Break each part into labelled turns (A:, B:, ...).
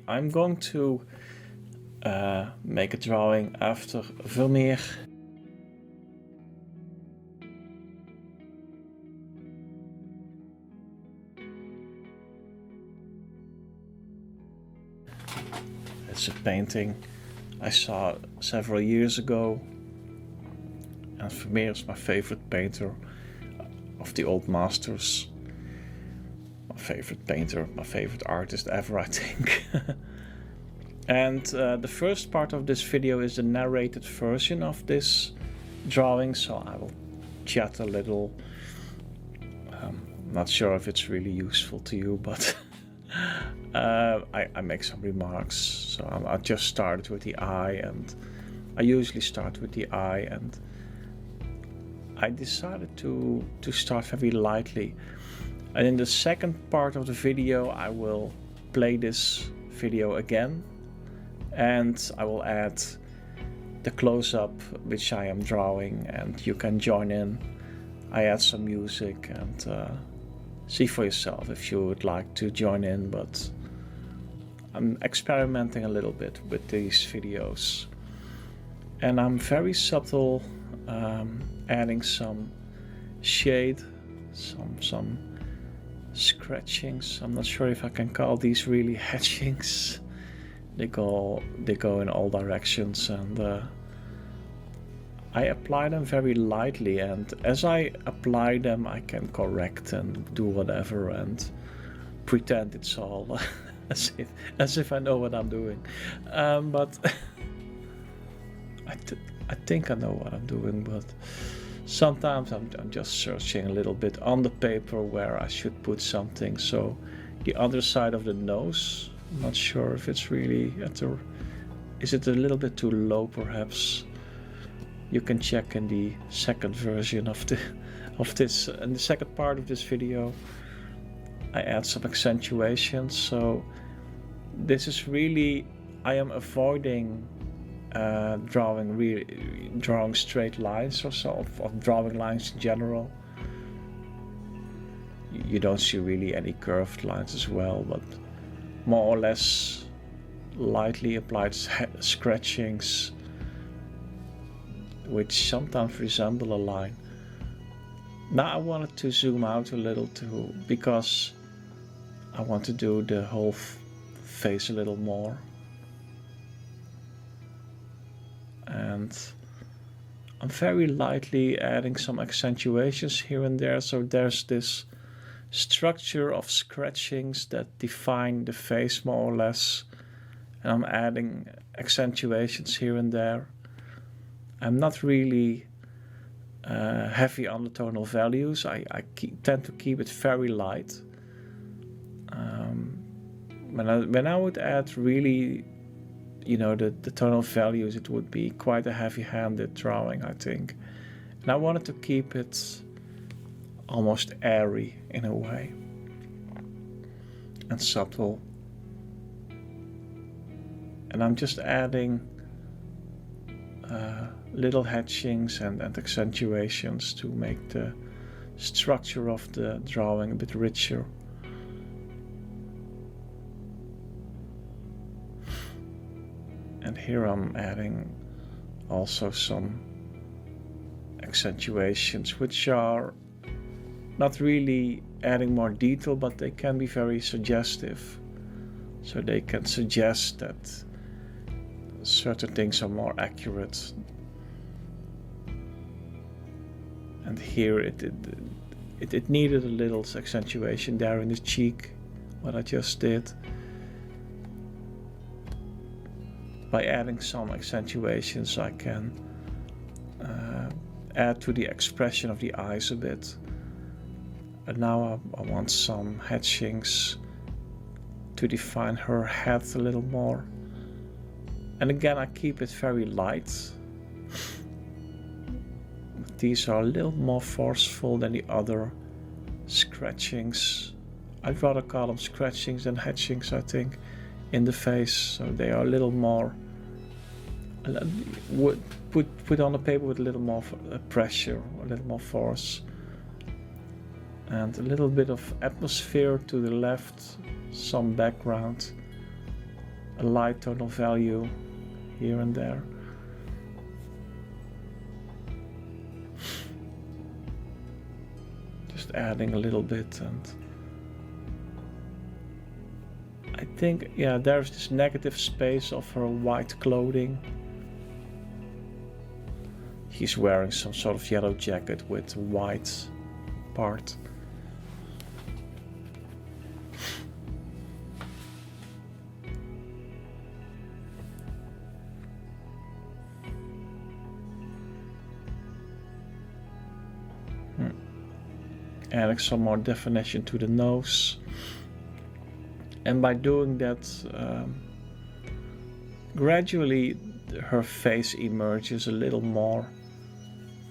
A: I'm going to make a drawing after Vermeer. It's a painting I saw several years ago, and Vermeer is my favorite painter of the old masters. My favorite painter, my favorite artist ever, I think. And the first part of this video is the narrated version of this drawing, so I will chat a little. Not sure if it's really useful to you, but I make some remarks. So I just started with the eye, and I usually start with the eye, and I decided to start very lightly. And in the second part of the video, I will play this video again, and I will add the close-up which I am drawing, and you can join in. I add some music, and see for yourself if you would like to join in, but I'm experimenting a little bit with these videos. And I'm very subtle, adding some shade, some scratchings. I'm not sure if I can call these really hatchings. They go in all directions, and I apply them very lightly, and as I apply them I can correct and do whatever and pretend it's all as if I know what I'm doing, but I think I know what I'm doing, but sometimes I'm just searching a little bit on the paper where I should put something. So the other side of the nose, I'm not sure if it's really is it a little bit too low perhaps. You can check in the second version of this, in the second part of this video. I add some accentuations, so this is really, I am avoiding drawing straight lines or so, or drawing lines in general. You don't see really any curved lines as well, but more or less lightly applied scratchings, which sometimes resemble a line. Now I wanted to zoom out a little too, because I want to do the whole face a little more. And I'm very lightly adding some accentuations here and there, so there's this structure of scratchings that define the face more or less, and I'm adding accentuations here and there. I'm not really heavy on the tonal values. I tend to keep it very light. When I would add really, the tonal values, it would be quite a heavy-handed drawing, I think. And I wanted to keep it almost airy in a way, and subtle. And I'm just adding little hatchings and accentuations to make the structure of the drawing a bit richer. And here I'm adding also some accentuations, which are not really adding more detail, but they can be very suggestive. So they can suggest that certain things are more accurate. And here it needed a little accentuation there in the cheek, what I just did. By adding some accentuations, I can add to the expression of the eyes a bit. And now I want some hatchings to define her head a little more. And again, I keep it very light. These are a little more forceful than the other scratchings. I'd rather call them scratchings than hatchings, I think, in the face. So they are a little more put on the paper with a little more pressure, a little more force, and a little bit of atmosphere to the left, some background. a light tonal value here and there. Just adding a little bit, and I think, yeah, there's this negative space of her white clothing. He's wearing some sort of yellow jacket with white part. Adding some more definition to the nose. And by doing that, gradually her face emerges a little more.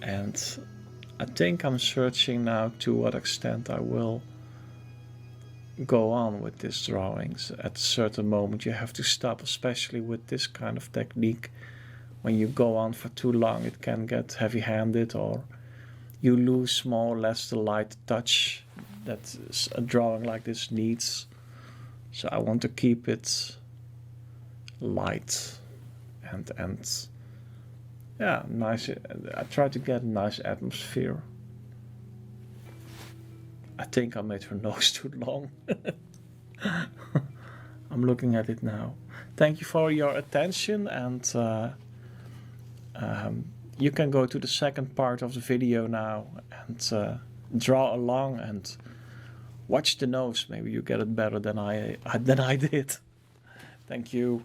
A: And I think I'm searching now to what extent I will go on with these drawings. At a certain moment you have to stop, especially with this kind of technique. When you go on for too long, it can get heavy-handed, or you lose more or less the light touch that a drawing like this needs. So I want to keep it light and yeah, nice. I try to get a nice atmosphere. I think I made her nose too long. I'm looking at it now. Thank you for your attention, and you can go to the second part of the video now and draw along and watch the nose. Maybe you get it better than I did. Thank you.